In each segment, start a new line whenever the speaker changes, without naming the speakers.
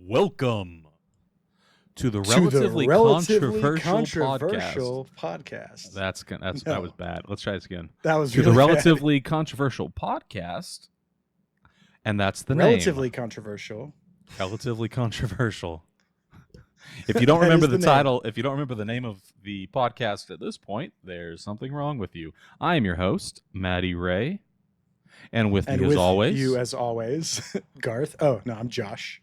Welcome to the relatively controversial podcast. That was bad. Let's try this again.
That was
to
really
the
bad.
relatively controversial podcast, and that's the
Relatively
name.
controversial.
Relatively controversial. If you don't remember the title, if you don't remember the name of the podcast at this point, there's something wrong with you. I am your host, Matty Ray, and with me as always,
you as always, Garth. Oh no, I'm Josh.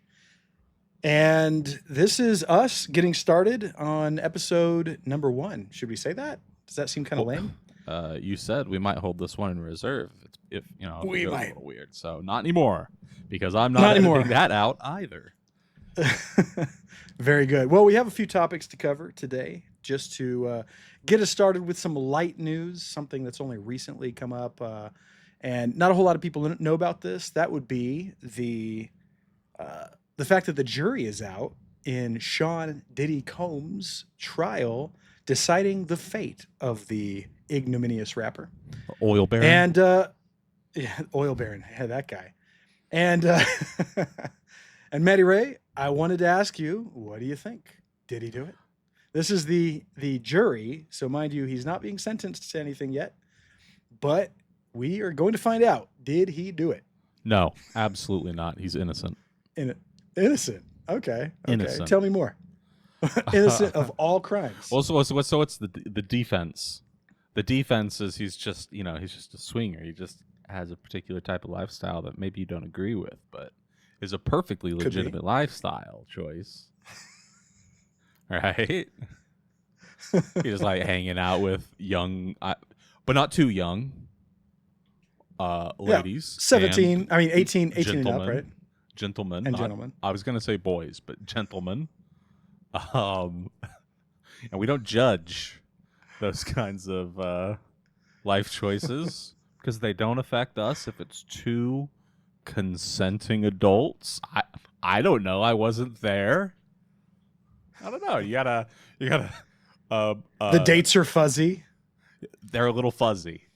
And this is us getting started on episode number 1. Should we say that? Does that seem kind of lame?
You said we might hold this one in reserve if you know,
we
it goes
might.
a little weird. So not anymore, because I'm not editing that out either.
Very good. Well, we have a few topics to cover today, just to get us started with some light news, something that's only recently come up, and not a whole lot of people know about this. That would be the fact that the jury is out in Sean Diddy Combs' trial, deciding the fate of the ignominious rapper.
Oil Baron.
And, yeah, Oil Baron. Yeah, that guy. And, and Matty Ray, I wanted to ask you, what do you think? Did he do it? This is the jury. So mind you, he's not being sentenced to anything yet, but we are going to find out. Did he do it?
No, absolutely not. He's innocent.
Innocent. Okay.
Innocent.
Tell me more. Innocent of all crimes.
Well, so what's the defense? The defense is he's just a swinger. He just has a particular type of lifestyle that maybe you don't agree with, but is a perfectly legitimate lifestyle choice. Right? He's like hanging out with young, but not too young, ladies.
17. I mean, 18 and up, right?
Gentlemen.
And gentlemen.
I was going to say boys, but gentlemen. And we don't judge those kinds of life choices because they don't affect us if it's two consenting adults. I don't know. I wasn't there. I don't know. You gotta
the dates are fuzzy.
They're a little fuzzy,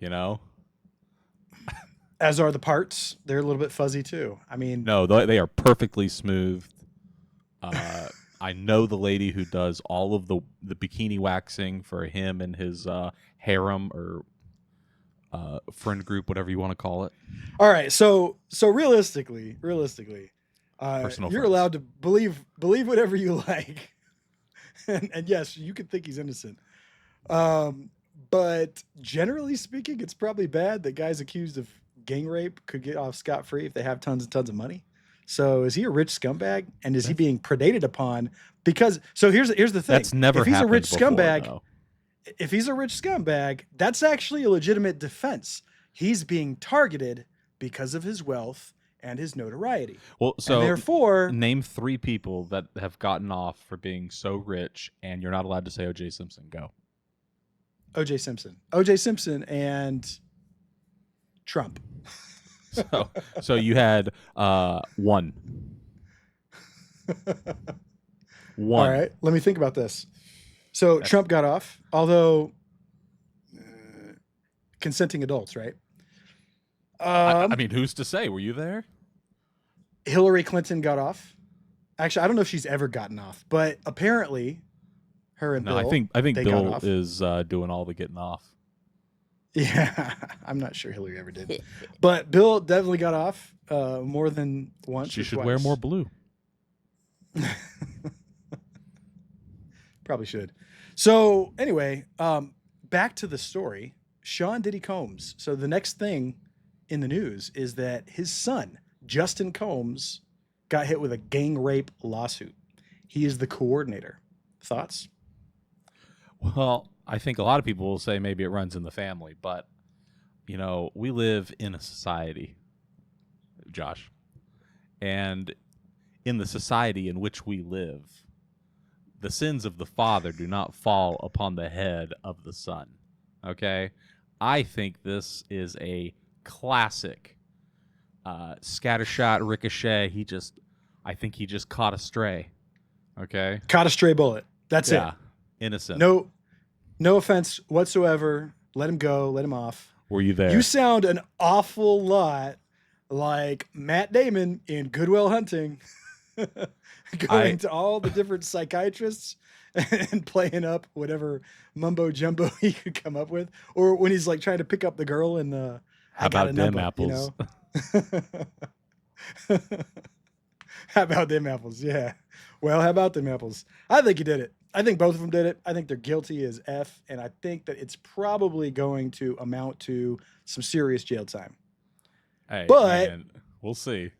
you know?
As are the parts. They're a little bit fuzzy too. I mean,
no, they are perfectly smooth. I know the lady who does all of the bikini waxing for him and his harem or friend group, whatever you want to call it.
All right, so realistically, you're allowed to believe whatever you like, and yes, you could think he's innocent. But generally speaking, it's probably bad that guys accused of gang rape could get off scot-free if they have tons and tons of money. So is he a rich scumbag, and is he being predated upon? Because here's the thing:
that's never
if he's
happened
a rich
before,
scumbag,
though.
If he's a rich scumbag, that's actually a legitimate defense. He's being targeted because of his wealth and his notoriety.
Well, so
and therefore,
name 3 people that have gotten off for being so rich, and you're not allowed to say O.J. Simpson. Go.
O.J. Simpson, and Trump.
So you had one.
All right, let me think about this. So Trump got off, although consenting adults, right?
I mean, who's to say? Were you there?
Hillary Clinton got off. Actually, I don't know if she's ever gotten off, but apparently, her and Bill.
I think Bill is doing all the getting off.
Yeah, I'm not sure Hillary ever did, but Bill definitely got off more than once.
She should wear more blue.
Probably should. So anyway, back to the story. Sean Diddy Combs. So the next thing in the news is that his son, Justin Combs, got hit with a gang rape lawsuit. He is the coordinator. Thoughts?
Well, I think a lot of people will say maybe it runs in the family, but, you know, we live in a society, Josh, and in the society in which we live, the sins of the father do not fall upon the head of the son, okay? I think this is a classic scattershot ricochet. I think he just caught a stray, okay?
Caught a stray bullet. That's it.
Innocent.
No offense whatsoever. Let him go. Let him off.
Were you there?
You sound an awful lot like Matt Damon in Good Will Hunting. going to all the different psychiatrists and playing up whatever mumbo jumbo he could come up with, or when he's like trying to pick up the girl in the
How about them apples?
How about them apples? Yeah. Well, how about them apples? I think he did it. I think both of them did it. I think they're guilty as F, and I think that it's probably going to amount to some serious jail time.
Hey,
but
man, we'll see.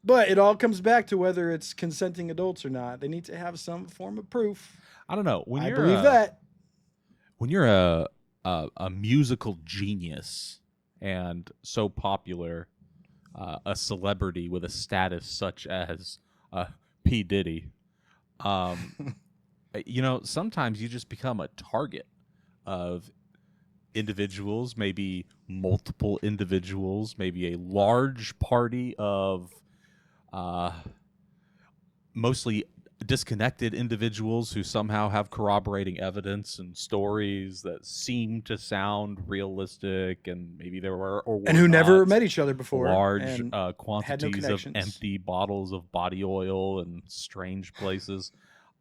But it all comes back to whether it's consenting adults or not. They need to have some form of proof.
I don't know.
I believe that.
When you're a musical genius and so popular, a celebrity with a status such as P. Diddy, sometimes you just become a target of individuals, maybe multiple individuals, maybe a large party of mostly disconnected individuals who somehow have corroborating evidence and stories that seem to sound realistic, and maybe there were or were
and who never
not
met each other before.
large quantities of
connections.
empty bottles of body oil in strange places.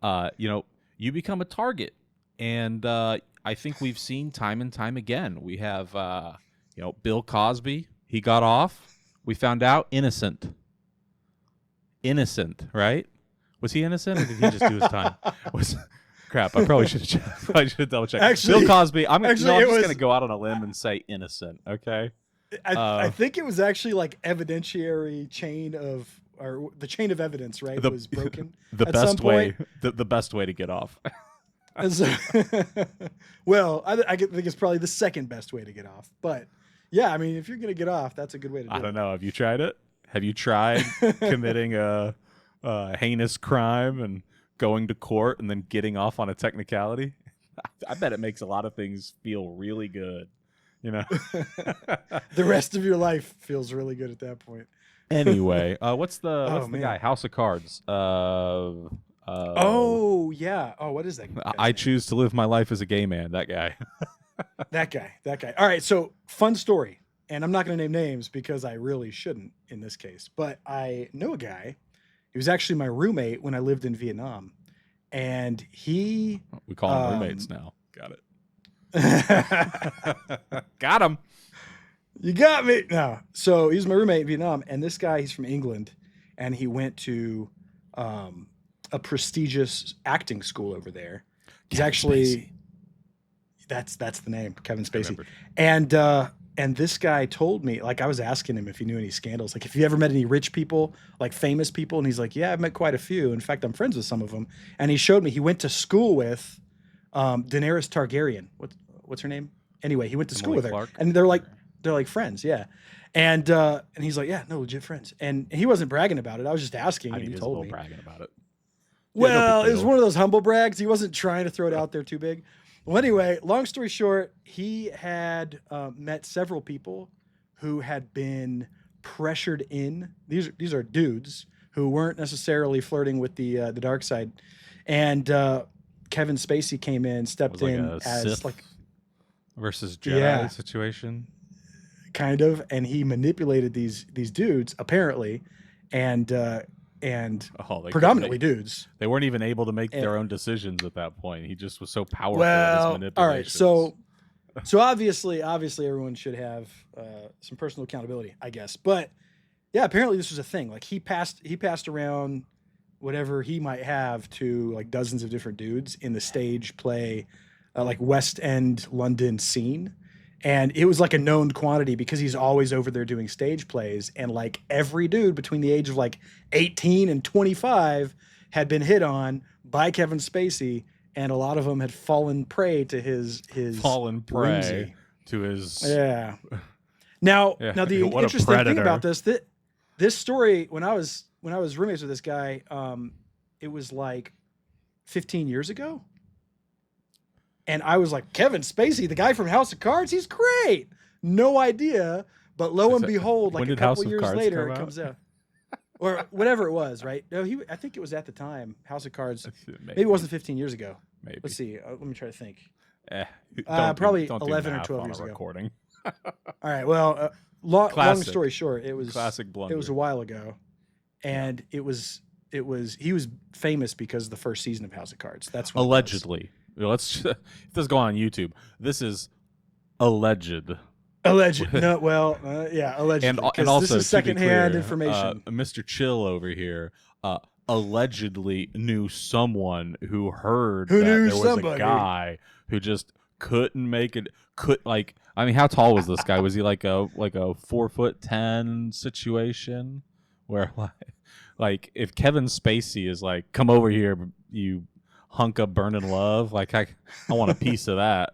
You become a target, and I think we've seen time and time again. We have Bill Cosby. He got off. We found out innocent, right? Was he innocent, or did he just do his time? Crap, I probably should have double checked.
Actually,
Bill Cosby. I'm just going to go out on a limb and say innocent. Okay.
I think it was actually like evidentiary chain of, or the chain of evidence, right? Was broken.
The best way. The best way to get off.
And so, well, I think it's probably the second best way to get off. But yeah, I mean, if you're going to get off, that's a good way to do it.
I don't know. Have you tried it? Have you tried committing a heinous crime and going to court and then getting off on a technicality? I bet it makes a lot of things feel really good.
The rest of your life feels really good at that point.
Anyway, what's the guy? House of Cards.
Oh yeah. Oh, what is that?
I choose to live my life as a gay man. That guy.
That guy. All right. So fun story, and I'm not going to name names because I really shouldn't in this case. But I know a guy. He was actually my roommate when I lived in Vietnam, and we
call him roommates now. Got it. Got him.
You got me. No. So he's my roommate in Vietnam, and this guy, he's from England, and he went to a prestigious acting school over there. He's
Kevin
actually
Spacey.
That's the name, Kevin Spacey. And this guy told me, like, I was asking him if he knew any scandals, like if you ever met any rich people, like famous people, and he's like, yeah, I've met quite a few. In fact, I'm friends with some of them. And he showed me he went to school with Daenerys Targaryen. What's her name? Anyway, he went to school with her, and they're like friends, yeah. And he's like, yeah, no, legit friends. And he wasn't bragging about it. I was just asking, and he told me
bragging about it.
Well, it was one of those humble brags. He wasn't trying to throw it out there too big. Well, anyway, long story short, he had met several people who had been pressured in. These are dudes who weren't necessarily flirting with the dark side, and Kevin Spacey came in, stepped in as
Sith versus Jedi situation,
kind of, and he manipulated these dudes apparently, and predominantly dudes.
They weren't even able to make their own decisions at that point. He just was so powerful.
Well,
with his
all right. So obviously everyone should have some personal accountability, I guess. But yeah, apparently this was a thing. Like he passed around whatever he might have to like dozens of different dudes in the stage play, like West End London scene. And it was like a known quantity because he's always over there doing stage plays. And like every dude between the age of like 18 and 25 had been hit on by Kevin Spacey. And a lot of them had fallen prey to his
prey to his.
Yeah. Now the interesting thing about this story, when I was roommates with this guy, it was like 15 years ago. And I was like, Kevin Spacey, the guy from House of Cards, he's great. No idea. But lo and behold, like a couple years later, it comes out. Or whatever it was, right? No, I think it was at the time, House of Cards. Maybe it wasn't 15 years ago.
Maybe.
Let's see. Let me try to think.
Probably
11 or 12 years ago.
Recording.
All right. Well, long story short, it was
classic blunder.
It was a while ago. And it was he was famous because of the first season of House of Cards. That's when
allegedly. Let's if this go on YouTube. This is alleged.
Alleged. No, well, yeah, allegedly.
And also,
this is secondhand information.
Mr. Chill over here allegedly knew someone who heard that there was a guy who just couldn't make it. I mean, how tall was this guy? Was he like a 4'10" situation where like if Kevin Spacey is like, come over here, you hunk of burning love, like I want a piece of that.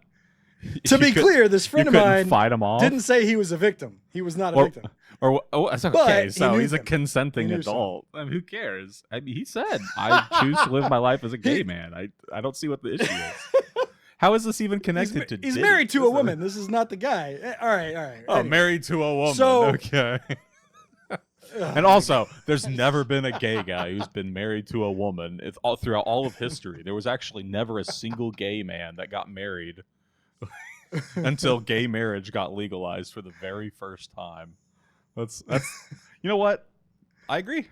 To be clear, this friend of mine
fight him off?
Didn't say he was a victim. He was not a victim.
It's okay. So he's a consenting adult. I mean, who cares? I mean, he said, "I choose to live my life as a gay man." I don't see what the issue is. How is this even connected to?
He's married to a woman. This is not the guy. All right.
Oh, anyway. Married to a woman.
So,
okay. And also, there's never been a gay guy who's been married to a woman. Throughout all of history, there was actually never a single gay man that got married until gay marriage got legalized for the very first time. That's you know what? I agree.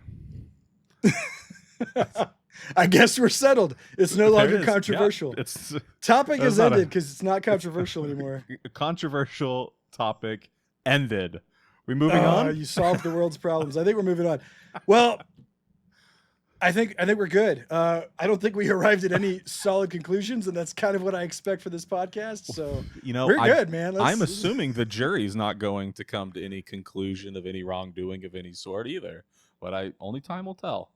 I guess we're settled. It's no longer controversial.
Yeah,
topic is ended because it's not controversial anymore.
Controversial topic ended. We moving on?
You solved the world's problems. I think we're moving on. Well, I think we're good. I don't think we arrived at any solid conclusions, and that's kind of what I expect for this podcast. So we're good, man.
I'm assuming the jury's not going to come to any conclusion of any wrongdoing of any sort either. But only time will tell.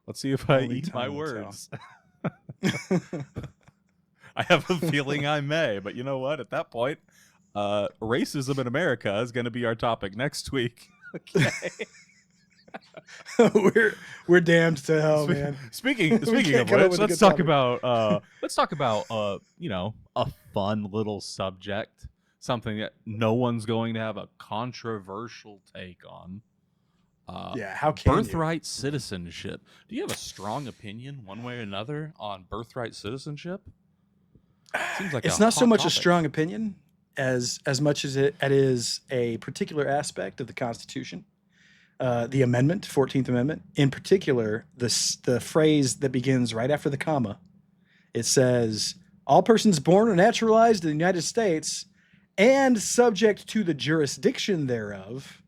Let's see if I eat my words. I have a feeling I may, but you know what? At that point, racism in America is going to be our topic next week. Okay.
we're damned to hell, man.
Speaking of which, let's talk about a fun little subject, something that no one's going to have a controversial take on.
How can
birthright citizenship? Do you have a strong opinion, one way or another, on birthright citizenship? Seems like
it's not so much a strong opinion as much as it is a particular aspect of the Constitution. The amendment, 14th Amendment, in particular, the phrase that begins right after the comma. It says, all persons born or naturalized in the United States and subject to the jurisdiction thereof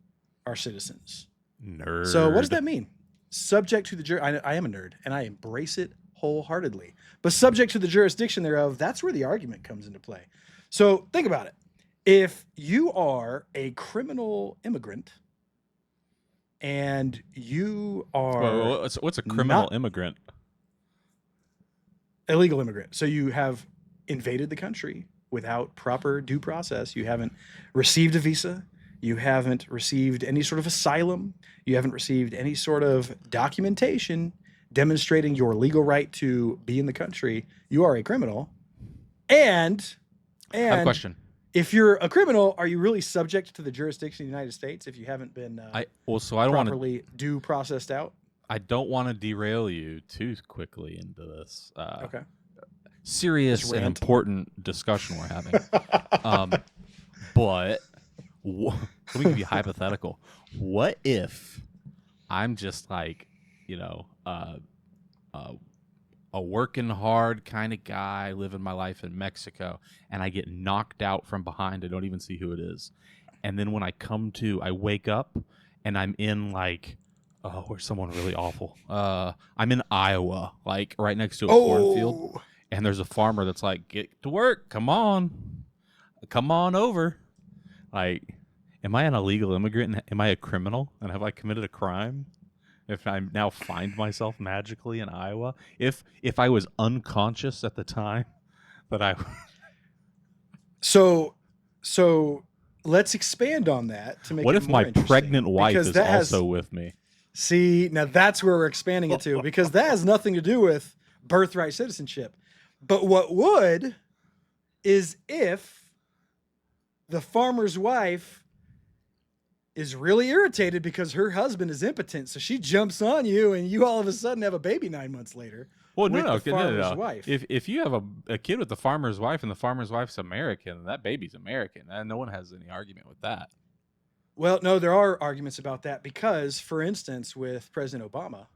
are citizens.
Nerd.
So what does that mean? Subject to the I am a nerd, and I embrace it wholeheartedly. But subject to the jurisdiction thereof, that's where the argument comes into play. So think about it. If you are a criminal immigrant, and you are
what's a criminal immigrant?
Illegal immigrant. So you have invaded the country without proper due process. You haven't received a visa. You haven't received any sort of asylum. You haven't received any sort of documentation demonstrating your legal right to be in the country. You are a criminal. And
I have a question.
If you're a criminal, are you really subject to the jurisdiction of the United States if you haven't been properly due processed out?
I don't want to derail you too quickly into this
okay.
serious and important discussion we're having. But let me give you a hypothetical. What if I'm just like, a working hard kind of guy living my life in Mexico, and I get knocked out from behind. I don't even see who it is. And then when I wake up and I'm in where's someone really awful? I'm in Iowa, like right next to a cornfield, and there's a farmer that's like, get to work. Come on over. Like, am I an illegal immigrant? Am I a criminal? And have I committed a crime? If I now find myself magically in Iowa, if I was unconscious at the time that I
so let's expand on that to make
what
it
if
more
my pregnant wife is also with me?
See, now that's where we're expanding it to, because that has nothing to do with birthright citizenship. But what would is if the farmer's wife is really irritated because her husband is impotent, so she jumps on you, and you all of a sudden have a baby 9 months later.
Well,
the farmer's wife.
If you have a kid with the farmer's wife, and the farmer's wife's American, that baby's American, and no one has any argument with that.
Well, no, there are arguments about that because, for instance, with President Obama,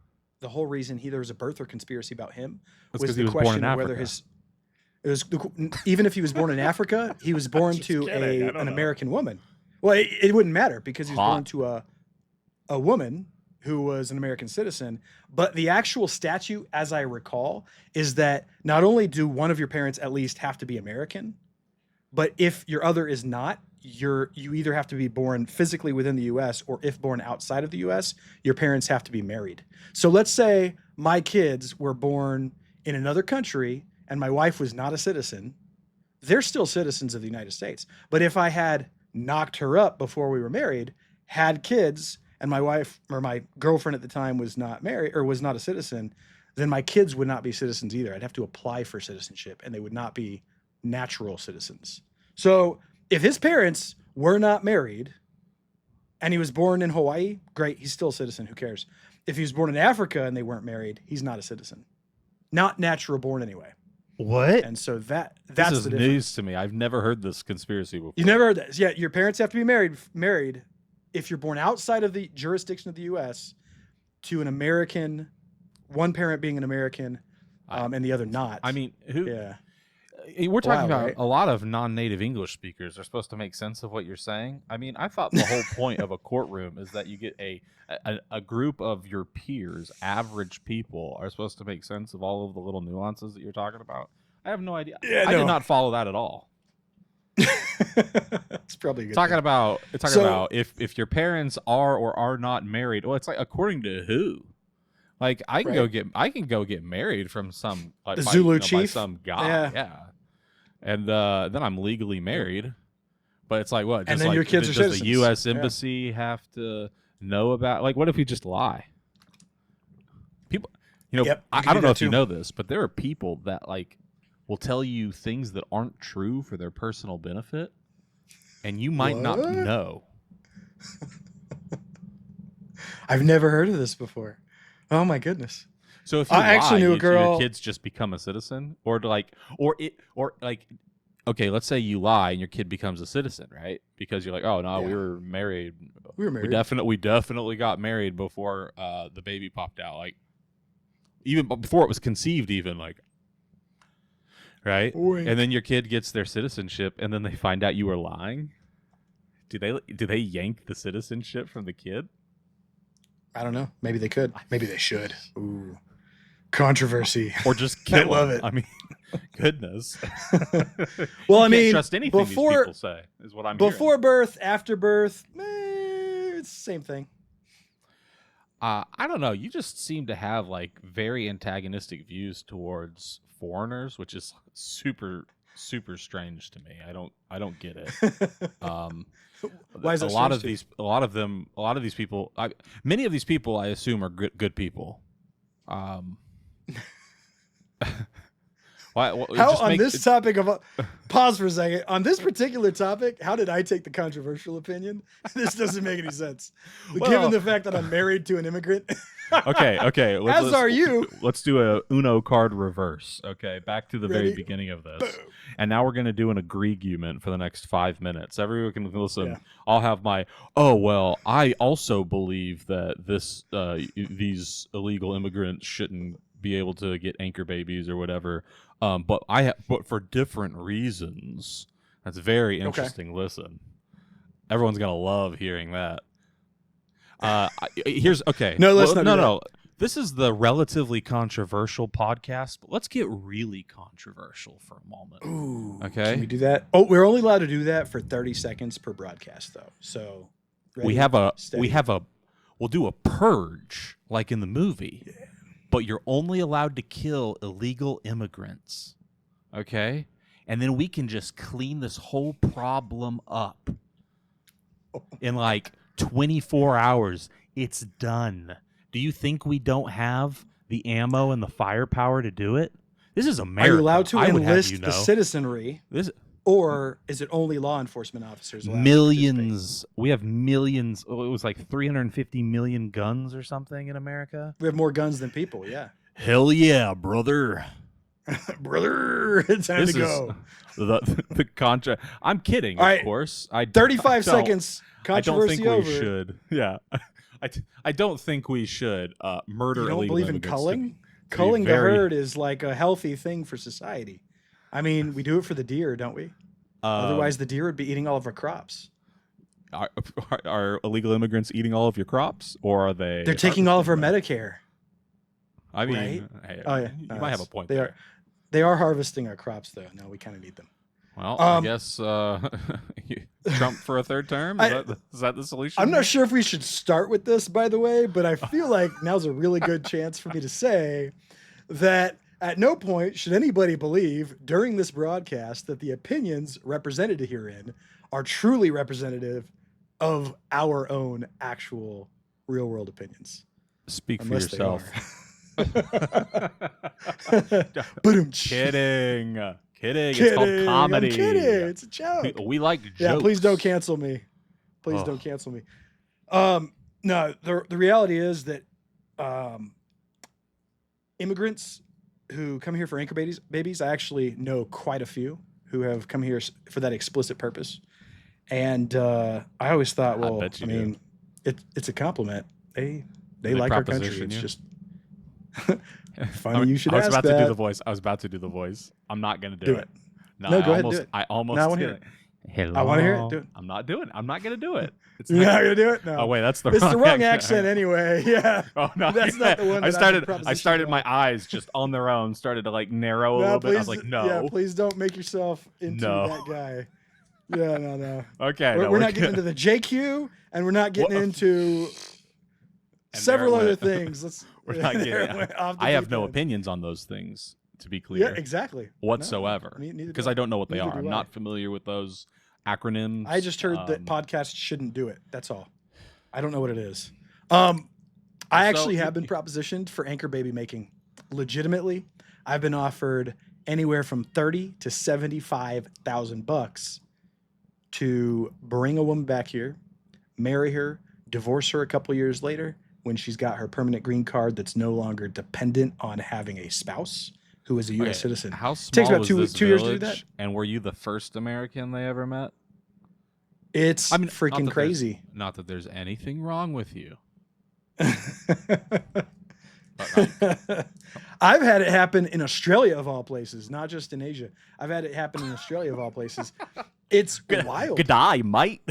the whole reason there was a birther conspiracy about him
That's
was
'cause he
the
was born
question
in
of whether
Africa.
even if he was born in Africa, he was born
Just
to
kidding, I don't
an
know.
American woman. Well, it wouldn't matter because he was born
Hot.
to a woman who was an American citizen. But the actual statute, as I recall, is that not only do one of your parents at least have to be American, but if your other is not, you either have to be born physically within the U.S. or if born outside of the U.S., your parents have to be married. So let's say my kids were born in another country and my wife was not a citizen. They're still citizens of the United States. But if I had knocked her up before we were married, had kids, and my wife or my girlfriend at the time was not married or was not a citizen, then my kids would not be citizens either. I'd have to apply for citizenship and they would not be natural citizens. So if his parents were not married and he was born in Hawaii, great, he's still a citizen, who cares? If he was born in Africa and they weren't married, he's not a citizen. Not natural born anyway.
What?
And so that's
this is
the difference.
news to me. I've never heard this conspiracy before.
You never heard that? Yeah, your parents have to be married if you're born outside of the jurisdiction of the U.S. to an American, one parent being an American, and the other not.
I mean, who?
Yeah.
We're talking
Wild,
about
right?
a lot of non-native English speakers are supposed to make sense of what you're saying. I mean, I thought the whole point of a courtroom is that you get a group of your peers, average people, are supposed to make sense of all of the little nuances that you're talking about. I have no idea.
Yeah,
I
no.
did not follow that at all.
It's probably a good
Talking
thing.
about
So-
about if your parents are or are not married. Well, it's like according to who? Like I can
Right.
go get married from some
The
by,
Zulu
by
chief?
some guy. Yeah. And then I'm legally married. But it's like what?
And
Just
then
like,
your kids are
does
citizens.
the U.S.
Yeah.
embassy have to know about? Like, what if we just lie? People,
Yep, you
I
can
don't
do
know
that
if you
too.
know this, but there are people that like will tell you things that aren't true for their personal benefit, and you might not
What?
know.
I've never heard of this before. Oh my goodness.
So if you
I actually
lie,
knew a girl-
your kids just become a citizen, or okay, let's say you lie and your kid becomes a citizen, right? Because you're like, oh no, we
Yeah.
were married.
We were married.
We definitely got married before the baby popped out, like even before it was conceived, even like, right?
Wink.
And then your kid gets their citizenship, and then they find out you were lying. Do they yank the citizenship from the kid?
I don't know. Maybe they could. Maybe they should. Ooh. Controversy.
Or just kill
love
them?
it.
I mean, goodness.
Well,
You
I mean,
can't trust anything these
before
people say, is what I'm
before
hearing.
birth, after birth, it's the same thing.
I don't know. You just seem to have like very antagonistic views towards foreigners, which is super, super strange to me. I don't get it.
Why is
a
that
lot
strange
of
to you?
a lot of these people, many of these people, I assume, are good people.
How on this topic of pause for a second on this particular topic? How did I take the controversial opinion? This doesn't make any sense.
Well-
Given the fact that I'm married to an immigrant,
Okay.
As are you.
Let's do a Uno card reverse. Okay, back to the very
Ready?
beginning of this,
Boom.
and now we're gonna do an agreement for the next 5 minutes. Everyone can listen.
Yeah.
I'll have my. Oh well, I also believe that these illegal immigrants shouldn't be able to get anchor babies or whatever. But for different reasons. That's very interesting. Listen, everyone's gonna love hearing that. Here's okay.
No, let's not do that.
No. This is the relatively controversial podcast, but let's get really controversial for a moment.
ooh,
Okay.
can we do that? Oh, we're only allowed to do that for 30 seconds per broadcast, though. So
We'll do a purge like in the movie, but you're only allowed to kill illegal immigrants. Okay? And then we can just clean this whole problem up in like 24 hours. It's done. Do you think we don't have the ammo and the firepower to do it? This is
Are
America.
you allowed to
I would have
enlist
you
the
know.
citizenry,
This
or is it only law enforcement officers? allowed to
millions. We have millions. Oh, it was like 350 million guns or something in America.
participate? We have more guns than people. Yeah,
Hell yeah, brother.
brother, it's time
This
to
is
go.
the contra. I'm kidding,
All right,
of course. I
35
don't-
seconds.
I don't
Controversy
think we
over.
should. Yeah. I don't think we should murder
You don't
illegal
believe in
immigrants
culling?
to be
Culling the
very,
herd is like a healthy thing for society. I mean, we do it for the deer, don't we? Otherwise, the deer would be eating all of our crops.
are illegal immigrants eating all of your crops, or are they?
They're taking all of our
harvesting
Medicare.
I mean,
right?
hey,
Oh yeah,
you
no,
might have a
that's-
point
They
there.
are, they are harvesting our crops though. No, we kind of need them.
Well, I
Um,
guess Trump for a third term. Is that the solution?
I'm not sure if we should start with this, by the way, but I feel like now's a really good chance for me to say that at no point should anybody believe during this broadcast that the opinions represented herein are truly representative of our own actual real world opinions.
Speak for
Unless they
yourself.
Boom.
Kidding. It's
Kidding.
called comedy.
I'm kidding. It's a joke.
We like jokes.
Yeah, please don't cancel me. Please don't cancel me. No, the reality is that immigrants who come here for anchor babies, I actually know quite a few who have come here for that explicit purpose. And I always thought, well,
bet you
I mean, it's a compliment. They like our country.
proposition
It's
you?
just funny you should
I was
ask
about
that.
to do the voice. I was about to do the voice. I'm not gonna do
Do
it.
it.
No,
No,
I
go ahead, do
almost,
it.
I almost
No, I wanna
did
hear
it. Hello.
I wanna hear it. Do it.
I'm not doing it. I'm not gonna do it. It's
You're not gonna do it? No.
Oh wait, that's the
It's
wrong
the wrong accent anyway. Yeah.
Oh no,
That's not the one
I
that
started.
I'm
I started my
propositioned
eyes just on their own. Started to like narrow a little bit. I was like, no.
Yeah, please don't make yourself into
No.
that guy. Yeah, no.
Okay,
We're,
no,
we're not getting into the JQ, and we're not getting into
And
several
there it
other
went.
things. Let's.
We're not
there
getting.
it went off the
I have
deep
no
end.
opinions on those things. To be clear.
Yeah, exactly.
Whatsoever.
No, neither
Because
do
I don't know what they
Neither
are. I'm
do I.
not familiar with those acronyms.
I just heard that podcasts shouldn't do it. That's all. I don't know what it is. I actually have been propositioned for anchor baby making. Legitimately, I've been offered anywhere from $30,000 to $75,000 to bring a woman back here, marry her, divorce her a couple years later when she's got her permanent green card that's no longer dependent on having a spouse who is a U.S. citizen.
How small
Takes about
was
two
this
years to do
village,
that.
And were you the first American they ever met?
It's
I mean, not
freaking
that
crazy.
Not that there's anything wrong with you.
I've had it happen in Australia of all places, not just in Asia. I've had it happen in Australia of all places. It's wild.
Good eye, mate.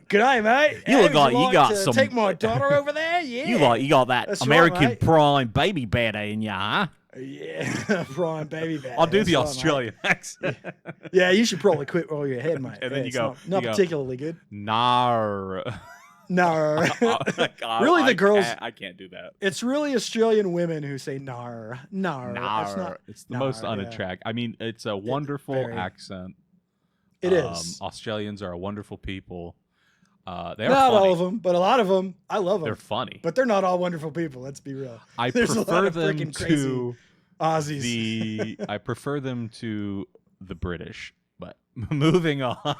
G'day, mate.
You look
Hey, would
like you got
to
some-
Take my daughter over there. Yeah.
You got that
That's right,
American
mate.
prime baby better in you, huh?
Yeah, Brian, baby. Bear.
I'll do
That's
the
right, mate.
Australian accent.
Yeah, you should probably quit while you're ahead, mate.
And then
Yeah,
you
it's
go-
not
you go,
particularly good.
Nar.
No.
God,
Really, the
I
girls-
can't- I can't do that.
It's really Australian women who say nar. Nar. That's
Nar.
not,
It's the most
nar, yeah.
unattractive. I mean, it's a wonderful
very.
accent.
It is.
Australians are a wonderful people. They are
Not
funny.
all of them, but a lot of them. I love them.
They're funny.
But they're not all wonderful people. Let's be real.
I
There's a lot
prefer
of
them
freaking crazy
to
Aussies.
I prefer them to the British. But moving on.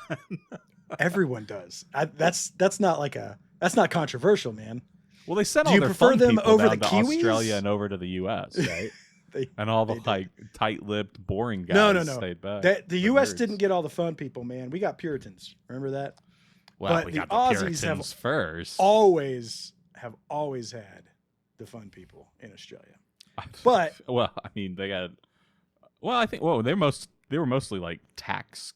Everyone does. That's not controversial, man.
Well, they sent
Do
all
you
their
prefer
fun
them
people
over
down
the
to
Kiwis?
Australia and over to the U.S., right? And all the
did.
like tight-lipped, boring guys
No.
stayed back.
The
The
U.S.
nerds.
didn't get all the fun people, man. We got Puritans. Remember that?
Well,
but
we
the
got the
Aussies
Puritans
have
first.
Always had the fun people in Australia. But
well, I mean, they got. Well, I think. Well, they were mostly like tax.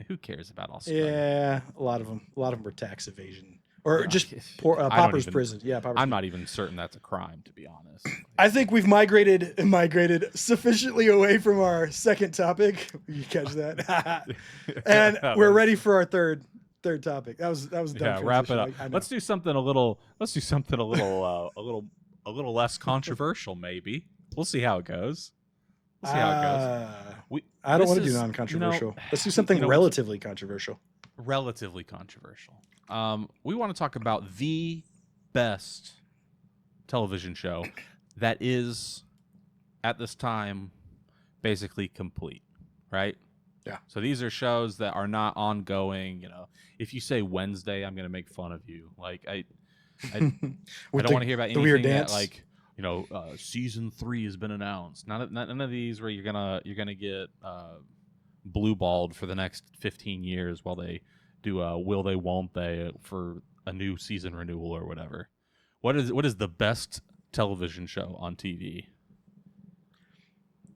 Who cares about Australia?
yeah, a lot of them were tax evasion or
Yeah.
just
I don't
pauper's
even-
prison. Yeah, pauper's
I'm not even certain that's a crime, to be honest.
I think we've migrated sufficiently away from our second topic. You catch that? And we're ready for our third topic. That was a dumb
Yeah, wrap it
transition.
up.
I know.
Let's do something a little. A little less controversial, maybe. We'll see how it goes. We'll see how it goes.
I don't
this
want to do
is,
non-controversial.
you know,
Let's do something
you know,
relatively controversial.
Relatively controversial. We want to talk about the best television show that is, at this time, basically complete, right?
Yeah.
So these are shows that are not ongoing. You know, if you say Wednesday, I'm gonna make fun of you. Like I don't want to hear about
the weird
anything that
dance.
like season 3 has been announced. None of these where you're gonna get blue balled for the next 15 years while they do will they won't they for a new season renewal or whatever. What is the best television show on TV?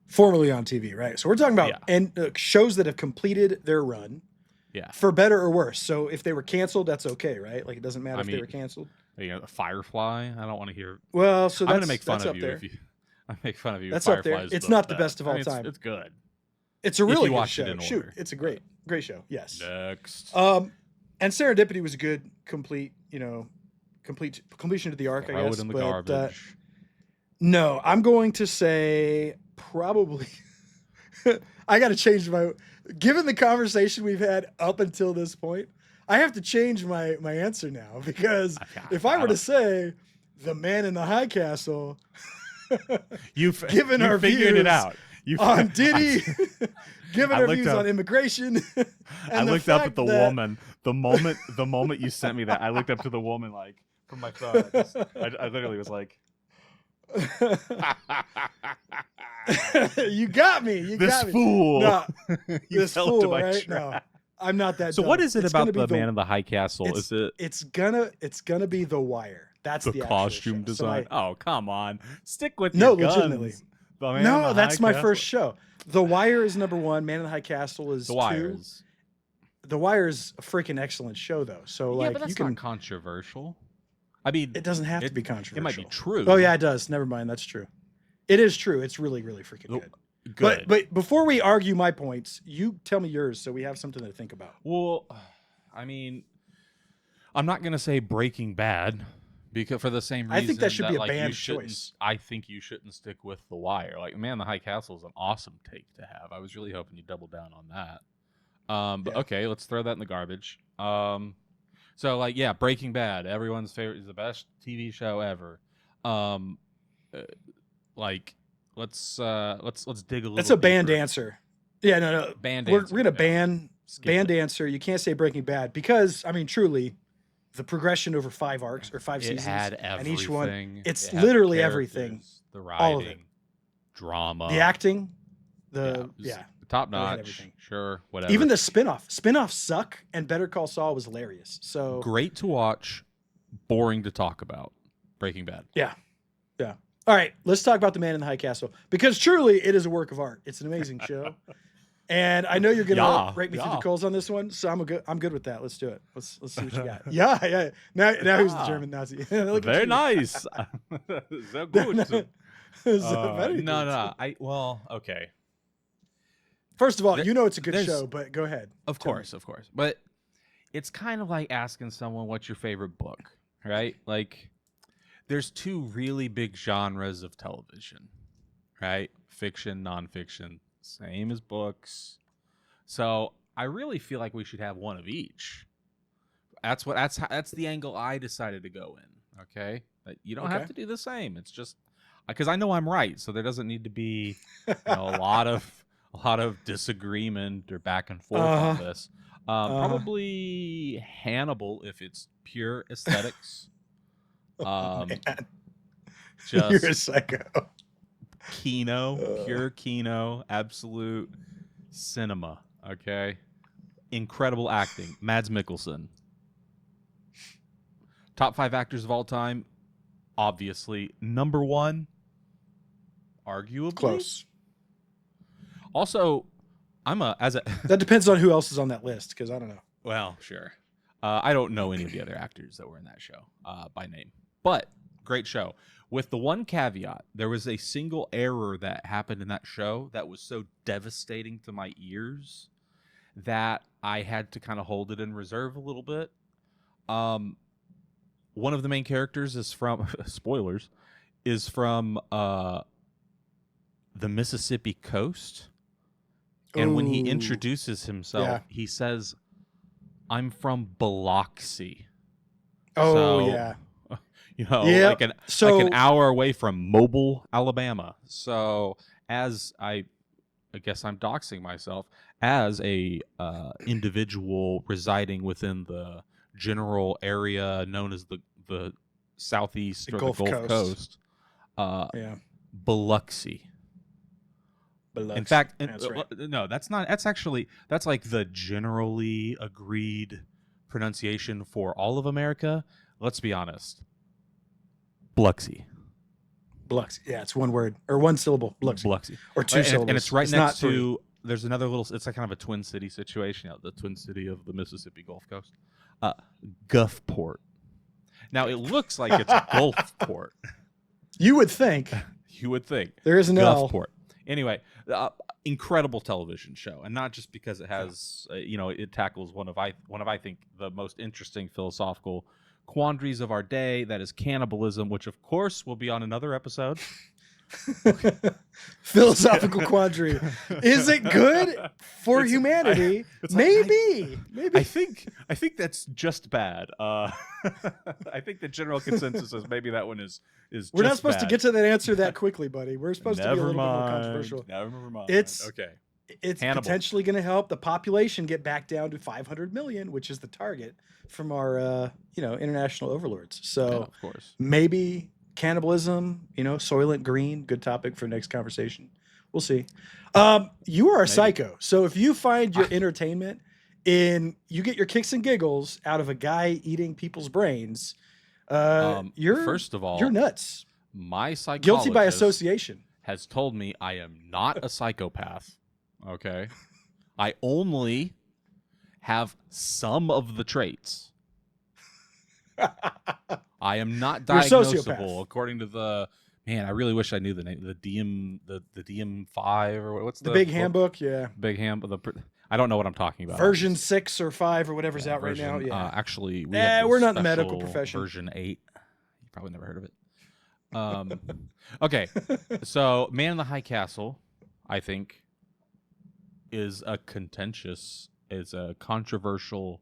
Formerly on TV, right? So we're talking about shows that have completed their run.
Yeah.
For better or worse. So if they were canceled, that's okay, right? Like it doesn't matter if they were canceled.
Firefly. I don't want to hear.
Well, so
I'm gonna make fun of you
there.
if you. I make fun of you.
That's
Firefly
up there.
is
It's not the best of all
time.
time.
It's good.
It's a really good
watch
show.
it in
Shoot,
order.
it's a great show. Yes.
Next.
And Serendipity was a good completion to the arc.
Throw
I guess.
it in the garbage.
No, I'm going to say probably. I got to change my. Given the conversation we've had up until this point, I have to change my answer now because if I were to say The Man in the High Castle, given our
figured
views
it out.
On Diddy, given our views on immigration, and
I looked up at the woman the moment you sent me that. I looked up to the woman like from my phone. I literally was like,
"You got me, you
this
got me."
Fool.
No,
you
this
fell
fool,
to my
right?
trap.
No, I'm not that.
So
dumb.
what is it
It's
about
gonna
the
be
Man in the High Castle?
It's gonna be The Wire. That's the
costume design. Oh, come on, stick with
no,
your guns.
legitimately. No, that's my first show. The Wire is number 1. Man in the High Castle is
The
2.
Wire.
The Wire is a freaking excellent show, though. So
but that's not controversial. I mean,
it doesn't have to be controversial.
It might be true.
Oh yeah, it does. Never mind. That's true. It is true. It's really, really freaking good.
Good.
But before we argue my points, you tell me yours so we have something to think about.
Well, I mean, I'm not gonna say Breaking Bad. Because for the same reason,
I think that should be a
like,
banned choice.
I think you shouldn't stick with The Wire. Like, Man, the High Castle is an awesome take to have. I was really hoping you'd double down on that. But okay, let's throw that in the garbage. So like, yeah, Breaking Bad, everyone's favorite, is the best TV show ever. Like, let's dig a little.
That's a banned
deeper.
answer. Yeah, no.
Banned
We're
answer.
gonna banned answer. You can't say Breaking Bad because I mean, truly. The progression over 5 arcs or 5 seasons,
had everything.
And each one, it's
it
literally everything.
The writing,
all of it.
Drama,
the acting,
top notch. Sure, whatever.
Even the spinoffs suck, and Better Call Saul was hilarious. So
great to watch, boring to talk about. Breaking Bad.
Yeah. All right, let's talk about The Man in the High Castle because truly it is a work of art. It's an amazing show. And I know you're gonna rake me through the coals on this one, so I'm good with that. Let's do it. Let's see what you got. Yeah. Now who's the German Nazi?
Very nice. So good.
No.
Okay.
First of all, it's a good show, but go ahead.
Of course. But it's kind of like asking someone what's your favorite book, right? Like, there's 2 really big genres of television, right? Fiction, nonfiction. Same as books. So I really feel like we should have one of each. That's the angle I decided to go in. Okay. But you don't have to do the same. It's just because I know I'm right. So there doesn't need to be a lot of disagreement or back and forth on this. Probably Hannibal if it's pure aesthetics.
You're a psycho.
Pure Kino, absolute cinema. Okay, incredible acting. Mads Mikkelsen, top 5 actors of all time. Obviously, number 1, arguably
close.
Also,
that depends on who else is on that list because I don't know.
Well, sure. I don't know any of the other actors that were in that show by name, but great show. With the one caveat, there was a single error that happened in that show that was so devastating to my ears that I had to kind of hold it in reserve a little bit. One of the main characters is from spoilers, is from the Mississippi coast, and when he introduces himself, he says, "I'm from Biloxi."
Yeah.
Like an hour away from Mobile, Alabama. So as I guess I'm doxing myself as a individual residing within the general area known as the Southeast or the Gulf Coast. Biloxi. In fact,
that's right.
No, that's not. That's like the generally agreed pronunciation for all of America. Let's be honest. Biloxi.
Biloxi. Yeah, it's one word or one syllable. Biloxi. Or two syllables.
And it's right next to.
Three.
There's another little. It's like kind of a twin city situation. The twin city of the Mississippi Gulf Coast, Gulfport. Now it looks like it's Gulfport.
You would think.
You would think
there is an
Gulfport. Anyway, incredible television show, and not just because it has, it tackles one of I think the most interesting philosophical quandaries of our day. That is cannibalism, which of course will be on another episode.
Philosophical quandary. Is it good for humanity? Maybe.
I think that's just bad. I think the general consensus is maybe that one is.
We're not
just
supposed
bad.
to get to that answer that quickly, buddy. We're supposed to be a little bit more controversial.
Never mind.
It's
okay.
It's
Hannibal.
Potentially going to help the population get back down to 500 million, which is the target from our international overlords. So
Yeah, of course.
maybe cannibalism, Soylent Green, good topic for next conversation. We'll see. You are a psycho. So if you find your entertainment you get your kicks and giggles out of a guy eating people's brains, you're
first of all,
you're nuts.
My psychologist
Guilty by association
has told me I am not a psychopath. Okay. I only have some of the traits. I am not diagnosable according to the man. I really wish I knew the name. The DM5 or what's
the big handbook. Yeah,
big handbook. I don't know what I'm talking about.
Version 6 or 5 or whatever's out right now. Yeah,
actually,
we're not in the medical profession.
Version 8. You probably never heard of it. Okay, so Man in the High Castle, I think, is a controversial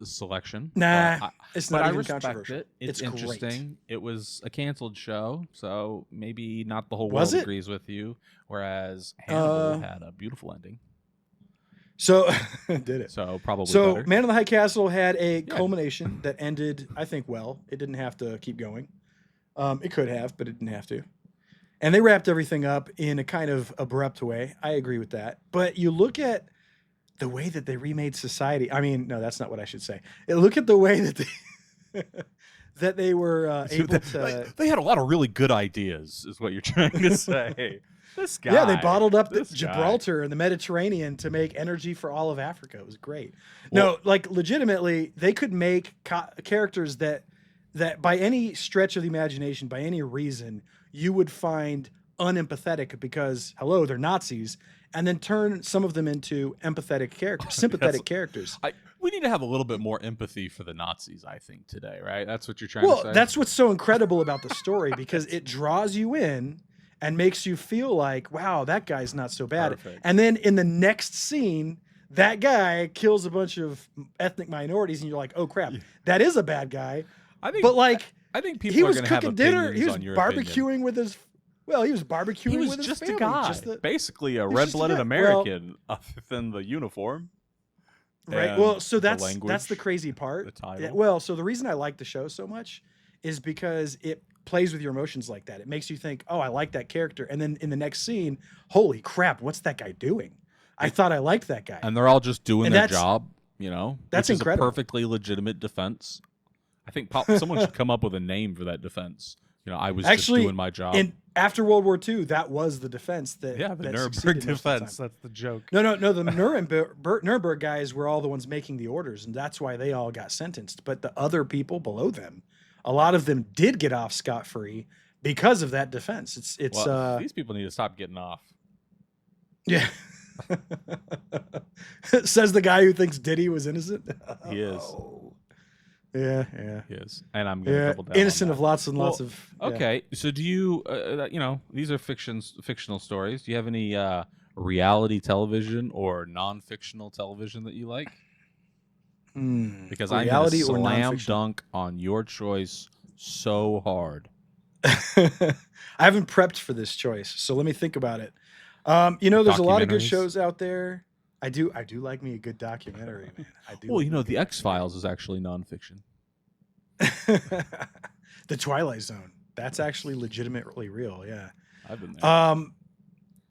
selection.
Nah, it's not even
respect
controversial.
It. It's
Great.
interesting. It was a canceled show, so maybe not the whole world agrees with you. Whereas Hannibal had a beautiful ending.
So did it?
So probably.
So
better.
Man in the High Castle had a culmination that ended, I think, well. It didn't have to keep going. It could have, but it didn't have to. And they wrapped everything up in a kind of abrupt way. I agree with that. But you look at the way that they remade society. I mean, no, that's not what I should say. Look at the way that they were able to.
They had a lot of really good ideas, is what you're trying to say. This guy.
Yeah, they bottled up Gibraltar and the Mediterranean to make energy for all of Africa. It was great. Well, no, like legitimately, they could make characters that by any stretch of the imagination, by any reason, you would find unempathetic because, hello, they're Nazis, and then turn some of them into empathetic characters, sympathetic characters.
We need to have a little bit more empathy for the Nazis, I think, today, right? That's what you're trying to say?
Well, that's what's so incredible about the story, because it draws you in and makes you feel like, wow, that guy's not so bad.
Perfect.
And then in the next scene, that guy kills a bunch of ethnic minorities, and you're like, oh, crap, that is a bad guy. I think
people are going to have opinions
dinner. He was
on your
barbecuing
opinion.
with his. Well, he was barbecuing with his
just
family.
a guy, basically a red-blooded American, other than the uniform.
Right. Well, so that's the crazy part.
The title.
Well, so the reason I like the show so much is because it plays with your emotions like that. It makes you think, oh, I like that character, and then in the next scene, holy crap, what's that guy doing? I thought I liked that guy.
And they're all just doing their job.
That's
which
incredible.
Is a perfectly legitimate defense. I think someone should come up with a name for that defense. I was just doing my job.
After World War II, that was the defense the
Nuremberg defense. That's the joke.
No. The Nuremberg guys were all the ones making the orders, and that's why they all got sentenced. But the other people below them, a lot of them did get off scot-free because of that defense.
These people need to stop getting off.
Yeah. Says the guy who thinks Diddy was innocent.
He is.
Yeah.
He is. And I'm going to double down.
Innocent of lots and lots of.
Okay. So do you, these are fictional stories. Do you have any reality television or non-fictional television that you like? Because I'm going to slam dunk on your choice so hard.
I haven't prepped for this choice, so let me think about it. There's a lot of good shows out there. I do like me a good documentary, man. I do.
Well, the X-Files is actually nonfiction.
The Twilight Zone. That's actually legitimately real. Yeah.
I've been there.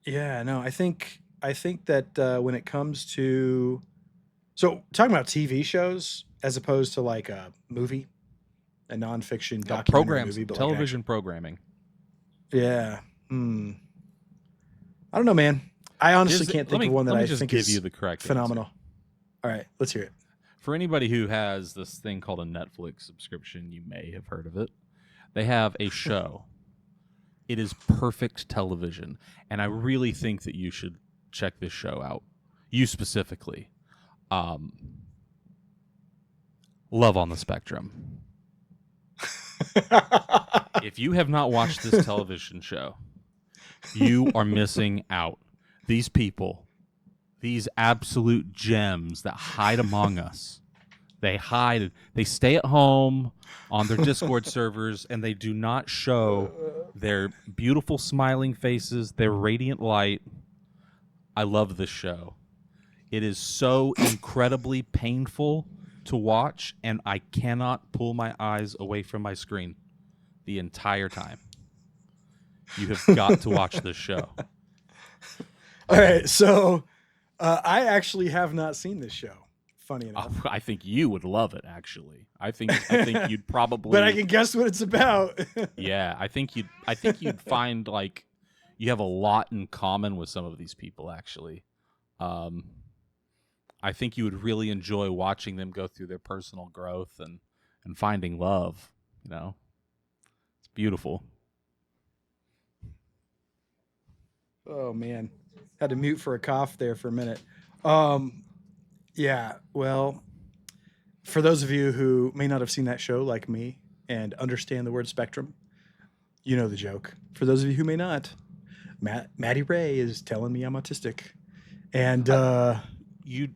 Yeah. No. I think that when it comes to, so talking about TV shows as opposed to like a movie, a nonfiction documentary
programs,
movie, but
television programming.
Yeah. I don't know, man. I honestly can't think of one that I think is
give you the correct
phenomenal.
answer.
All right, let's hear it.
For anybody who has this thing called a Netflix subscription, you may have heard of it. They have a show. It is perfect television, and I really think that you should check this show out. You specifically. Love on the Spectrum. If you have not watched this television show, you are missing out. These people, these absolute gems that hide among us, they stay at home on their Discord servers, and they do not show their beautiful smiling faces, their radiant light. I love this show. It is so incredibly painful to watch, and I cannot pull my eyes away from my screen the entire time. You have got to watch this show.
All right, so I actually have not seen this show. Funny enough,
I think you would love it. Actually, I think you'd probably.
But I can guess what it's about.
Yeah, I think you'd find like you have a lot in common with some of these people. Actually, I think you would really enjoy watching them go through their personal growth and finding love. You know, it's beautiful.
Oh man, had to mute for a cough there for a minute. Yeah, well, for those of you who may not have seen that show like me and understand the word spectrum, you know the joke. For those of you who may not, Matty Ray is telling me I'm autistic, and
you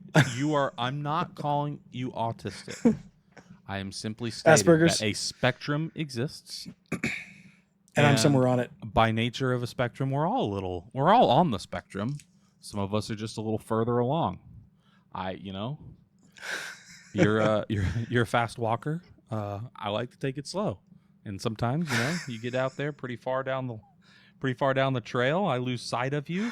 are. I'm not calling you autistic. I am simply stating
Asperger's.
that a spectrum exists.
And I'm somewhere on it.
By nature of a spectrum, we're all on the spectrum. Some of us are just a little further along. You're a fast walker. I like to take it slow, and sometimes you get out there pretty far down the trail. I lose sight of you.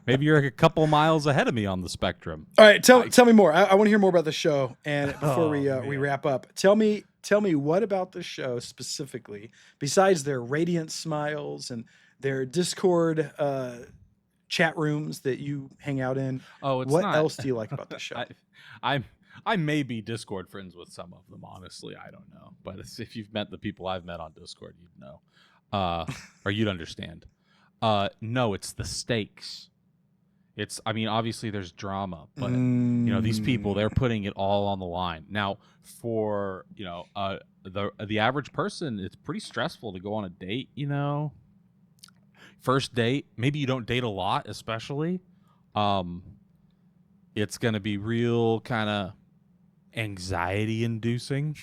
Maybe you're a couple miles ahead of me on the spectrum.
All right, tell me more. I want to hear more about the show. And before we wrap up, tell me what about the show specifically, besides their radiant smiles and their Discord chat rooms that you hang out in. What else do you like about the show?
I may be Discord friends with some of them. Honestly, I don't know. But if you've met the people I've met on Discord, you'd know, or you'd understand. No, it's the stakes. Obviously there's drama, but these people, they're putting it all on the line. Now, for the average person, it's pretty stressful to go on a date. First date, maybe you don't date a lot, especially. It's gonna be real kind of anxiety inducing.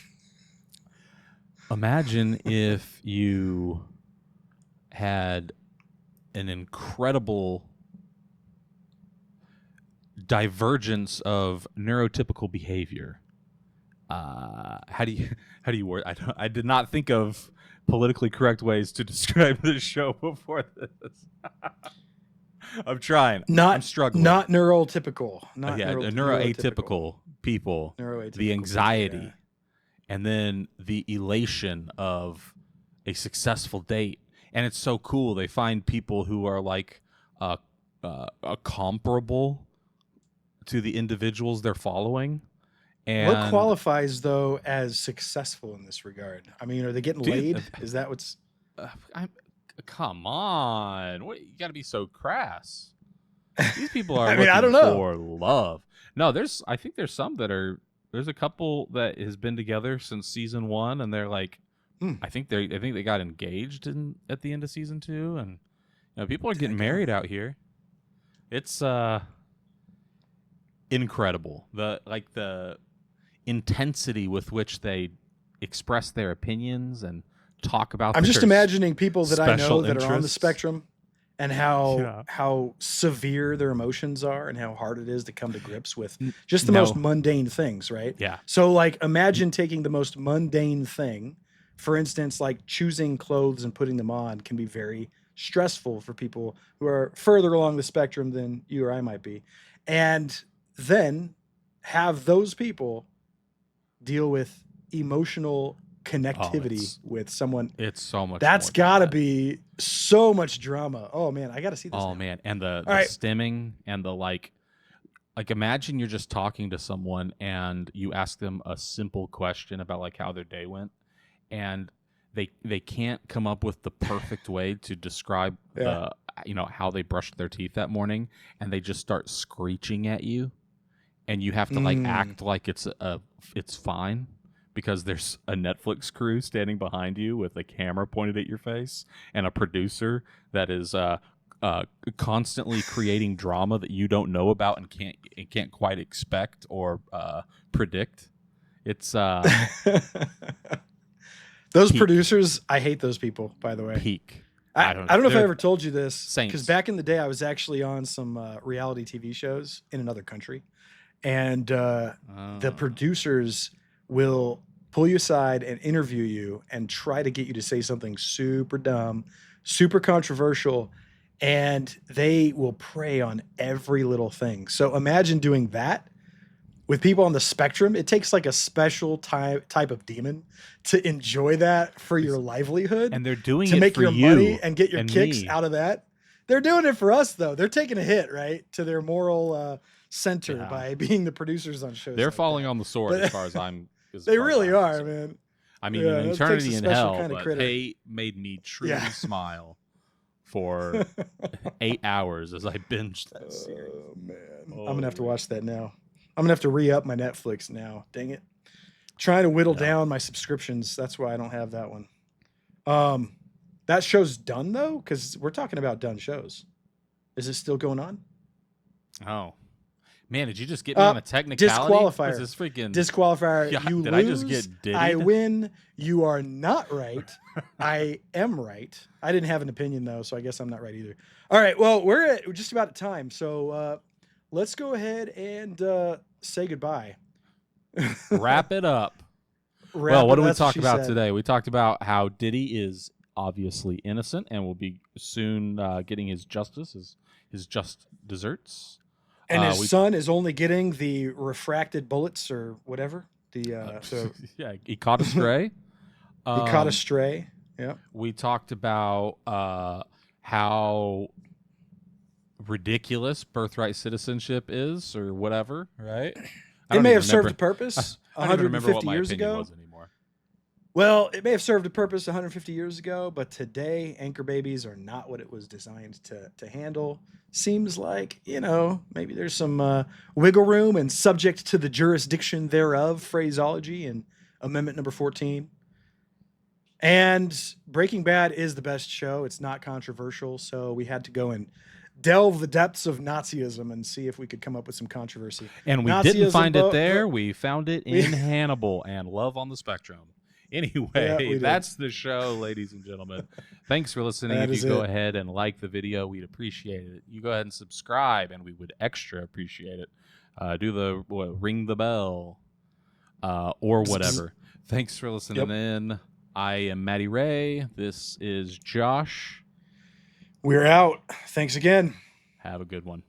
Imagine if you had an incredible divergence of neurotypical behavior. How do you word? I did not think of politically correct ways to describe this show before this. I'm trying. I'm struggling.
Not neurotypical.
Neuroatypical people. The anxiety,
people,
and then the elation of a successful date. And it's so cool. They find people who are like comparable to the individuals they're following. And
what qualifies though as successful in this regard? I mean, are they getting laid? Is that what's?
Come on, you got to be so crass. These people are
I don't know.
For love. No, I think there's some that are. There's a couple that has been together since season 1, and they're like, I think they got engaged at the end of season 2, and people are getting married out here. It's incredible. The intensity with which they express their opinions and talk about.
I'm just imagining people that I know that
interests.
are on the spectrum, and how severe their emotions are, and how hard it is to come to grips with just the most mundane things, right?
Yeah.
So like, imagine taking the most mundane thing, for instance, like choosing clothes and putting them on, can be very stressful for people who are further along the spectrum than you or I might be, and then have those people deal with emotional connectivity with someone.
It's so much.
That's
more
got to
than that.
be so much drama. Oh man, I got to see this.
Oh
now.
man, and the
right.
stimming and the like imagine you're just talking to someone and you ask them a simple question about like how their day went, and they can't come up with the perfect way to describe the how they brushed their teeth that morning, and they just start screeching at you, and you have to like act like it's fine because there's a Netflix crew standing behind you with a camera pointed at your face and a producer that is constantly creating drama that you don't know about and can't quite expect or predict. It's
those producers. I hate those people. By the way,
peak.
I don't know if I ever told you this, because back in the day I was actually on some reality TV shows in another country, and the producers will pull you aside and interview you and try to get you to say something super dumb, super controversial, and they will prey on every little thing. So imagine doing that with people on the spectrum. It takes like a special type of demon to enjoy that for your livelihood,
and they're doing
to
it
make
for
your
you
money and get your
and
kicks
me.
out of that. They're doing it for us though. They're taking a hit, right, to their moral center by being the producers on shows.
They're
like
falling
that.
on the sword as far as I'm.
They really are, man.
I mean, an eternity in hell,
kind of
but
critter.
they made me truly smile for 8 hours as I binged that series.
Oh man, I'm gonna have to watch that now. I'm gonna have to re-up my Netflix now. Dang it! Trying to whittle down my subscriptions. That's why I don't have that one. That show's done though, because we're talking about done shows. Is it still going on?
Oh man, did you just get me on a technicality?
Disqualifier.
This freaking
disqualifier.
Yeah,
you
did
lose.
I just get Diddy'd?
I win. You are not right. I am right. I didn't have an opinion though, so I guess I'm not right either. All right. Well, we're just about at time, so let's go ahead and say goodbye.
Wrap it up. Well, what did we talk about today? We talked about how Diddy is obviously innocent and will be soon getting his justice, his just desserts.
And his son is only getting the refracted bullets or whatever. So
yeah, he caught a stray.
He caught a stray. Yeah.
We talked about how ridiculous birthright citizenship is, or whatever. Right?
It may have served a purpose
I don't even remember
150
what my
years
opinion
ago.
was anymore.
Well, it may have served a purpose 150 years ago, but today anchor babies are not what it was designed to handle. Seems like, maybe there's some wiggle room and subject to the jurisdiction thereof phraseology in Amendment number 14. And Breaking Bad is the best show. It's not controversial, so we had to go and delve the depths of Nazism and see if we could come up with some controversy.
And we didn't find it there. We found it in Hannibal and Love on the Spectrum. Anyway, that's the show, ladies and gentlemen. Thanks for listening. If you go ahead and like the video, we'd appreciate it. You go ahead and subscribe, and we would extra appreciate it. Ring the bell or whatever. Thanks for listening in. I am Matty Ray. This is Josh.
We're out. Thanks again.
Have a good one.